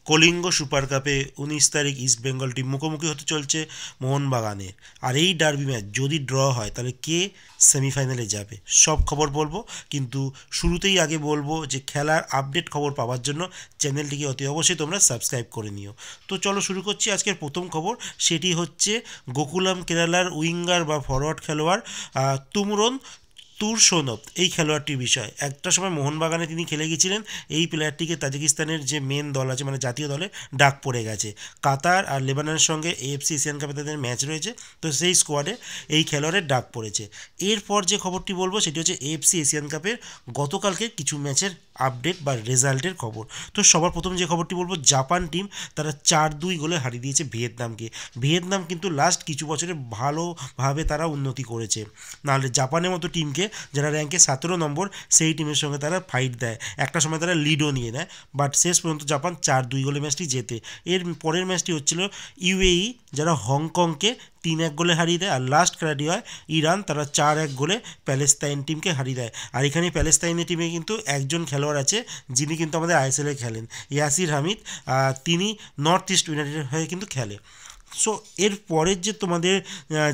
Kalinga super কাপে 19 তারিখ east Bengal team মুখোমুখি হতে চলছে মোহনবাগানের। আর এই ডার্বি ম্যাচ যদি ড্র হয় তাহলে কে সেমিফাইনালে যাবে সব খবর বলবো, কিন্তু শুরুতেই আগে বলবো যে খেলার আপডেট খবর পাওয়ার জন্য চ্যানেলটিকে অতি অবশ্যই তোমরা সাবস্ক্রাইব করে নিও। তো চলো শুরু করছি আজকের প্রথম খবর, সেটি হচ্ছে গোকুলাম কেরালার উইঙ্গার বা ফরওয়ার্ড খেলোয়াড় তুমরন তুরসোনভ এই খেলোয়াড়টির বিষয়। একটা সময় মোহনবাগানে তিনি খেলে গিয়েছিলেন। এই প্লেয়ারটিকে তাজিকিস্তানের যে মেন দল আছে মানে জাতীয় দলে ডাক পড়ে গেছে। কাতার আর লেবাননের সঙ্গে এএফসি এশিয়ান কাপে তাদের ম্যাচ রয়েছে, তো সেই স্কোয়াডে এই খেলোয়াড়ের ডাক পড়েছে। এরপর যে খবরটি বলবো সেটি হচ্ছে এএফসি এশিয়ান কাপের গতকালকে কিছু ম্যাচের আপডেট বা রেজাল্টের খবর। তো সবার প্রথম যে খবরটি বলবো, জাপান টিম তারা 4-2 গোলে হারিয়ে দিয়েছে ভিয়েতনামকে। ভিয়েতনাম কিন্তু লাস্ট কিছু বছরে ভালোভাবে তারা উন্নতি করেছে, নাহলে জাপানের মতো টিমকে যারা র্যাঙ্কে 17 নম্বর সেই টিমের সঙ্গে তারা ফাইট দেয়, একটা সময় তারা লিডও নিয়ে নেয়, বাট শেষ পর্যন্ত জাপান 4-2 গোলে ম্যাচটি জেতে। এর পরের ম্যাচটি হচ্ছিল ইউএই যারা হংকংকে 3-1 গোলে হারিয়ে দেয়। আর লাস্ট খেলাটি হয় ইরান, তারা 4-1 গোলে প্যালেস্তাইন টিমকে হারিয়ে দেয়। আর এখানে প্যালেস্তাইনের টিমে কিন্তু একজন খেলোয়াড় আছে যিনি কিন্তু আমাদের আইএসএলে খেলেন, ইয়াসির হামিদ। তিনি নর্থ ইস্ট ইউনাইটেডের হয়ে কিন্তু খেলে। সো এর পরের যে তোমাদের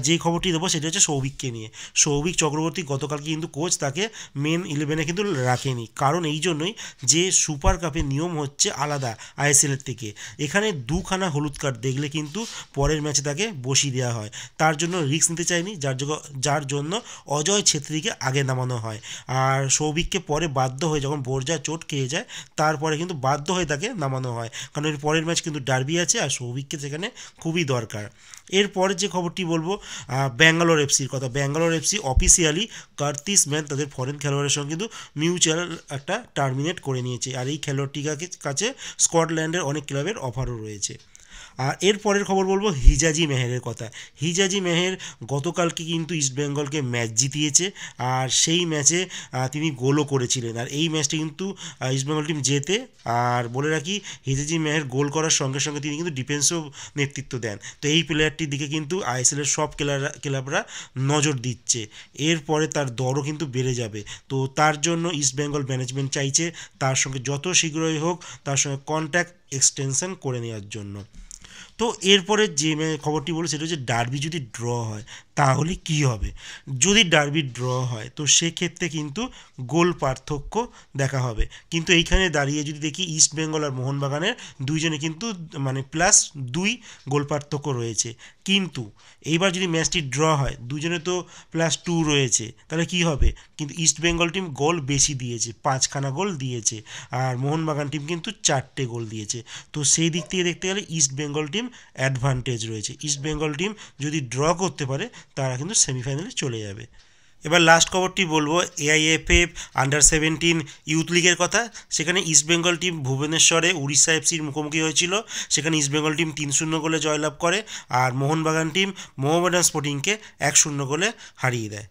যে খবরটি দেবো সেটা হচ্ছে সৌভিককে নিয়ে। সৌভিক চক্রবর্তী গতকালকে কিন্তু কোচ তাকে মেন 11-এ কিন্তু রাখেনি, কারণ এই জন্যই যে সুপার কাপের নিয়ম হচ্ছে আলাদা আইএসএলের থেকে। এখানে 2খানা হলুদ কার্ড দেখলে কিন্তু পরের ম্যাচে তাকে বসিয়ে দেওয়া হয়। তার জন্য রিস্ক নিতে চায়নি, যার জন্য অজয় ছেত্রীকে আগে নামানো হয়। আর সৌভিককে পরে বাধ্য হয়ে যখন বোরজা চোট খেয়ে যায় তারপরে কিন্তু বাধ্য হয়ে তাকে নামানো হয়, কারণ এর পরের ম্যাচ কিন্তু ডার্বি আছে আর সৌভিককে সেখানে খুবই দরকার। এরপরে যে খবরটি বলবো ব্যাঙ্গালোর এফসির কথা। ব্যাঙ্গালোর এফসি অফিসিয়ালি কার্তিস ম্যান তাদের ফরেন খেলোয়াড়ের সঙ্গে কিন্তু মিউচুয়াল একটা টার্মিনেট করে নিয়েছে। আর এই খেলোয়াড়টির কাছে স্কটল্যান্ডের অনেক ক্লাবের অফারও রয়েছে। আর এরপরের খবর বলবো হিজাজি মেহেরের কথা। হিজাজি মেহের গতকালকে কিন্তু ইস্টবেঙ্গলকে ম্যাচ জিতিয়েছে, আর সেই ম্যাচে তিনি গোলও করেছিলেন। আর এই ম্যাচটি কিন্তু ইস্টবেঙ্গল টিম জেতে। আর বলে রাখি, হিজাজি মেহের গোল করার সঙ্গে সঙ্গে তিনি কিন্তু ডিফেন্সও নেতৃত্ব দেন। তো এই প্লেয়ারটির দিকে কিন্তু আইএসএলের সব ক্লাবরা নজর দিচ্ছে। এরপরে তার দরও কিন্তু বেড়ে যাবে। তো তার জন্য ইস্টবেঙ্গল ম্যানেজমেন্ট চাইছে তার সঙ্গে যত শীঘ্রই হোক তার সঙ্গে কন্ট্যাক্ট এক্সটেনশন করে নেওয়ার জন্য। তো এরপরে যে খবরটি বলে সেটা হচ্ছে ডার্বি যদি ড্র হয় তাহলে কি হবে। যদি ডার্বি ড্র হয় তো সেক্ষেত্রে কিন্তু গোল পার্থক্য দেখা হবে, কিন্তু এইখানে দাঁড়িয়ে যদি দেখি ইস্ট বেঙ্গল আর মোহনবাগানের দুইজনে কিন্তু মানে +2 গোল পার্থক্য রয়েছে। কিন্তু এইবার যদি ম্যাচটি ড্র হয় দুজনে তো +2 রয়েছে, তাহলে কি হবে, কিন্তু ইস্ট বেঙ্গল টিম গোল বেশি দিয়েছে, 5খানা গোল দিয়েছে, আর মোহনবাগান টিম কিন্তু 4টে গোল দিয়েছে। তো সেই দিক থেকে দেখতে গেলে ইস্ট বেঙ্গল টিম অ্যাডভান্টেজ রয়েছে। ইস্ট বেঙ্গল টিম যদি ড্র করতে পারে তারা কিন্তু সেমিফাইনালে চলে যাবে। এবার লাস্ট খবরটি বলবো এআইএফএফ আন্ডার-17 ইউথ লিগের কথা। সেখানে ইস্টবেঙ্গল টিম ভুবনেশ্বরে উড়িষ্যা এফসির মুখোমুখি হয়েছিল, সেখানে ইস্টবেঙ্গল টিম 3-0 গোলে জয়লাভ করে, আর মোহনবাগান টিম মোহামেডান স্পোর্টিংকে 1-0 গোলে হারিয়ে দেয়।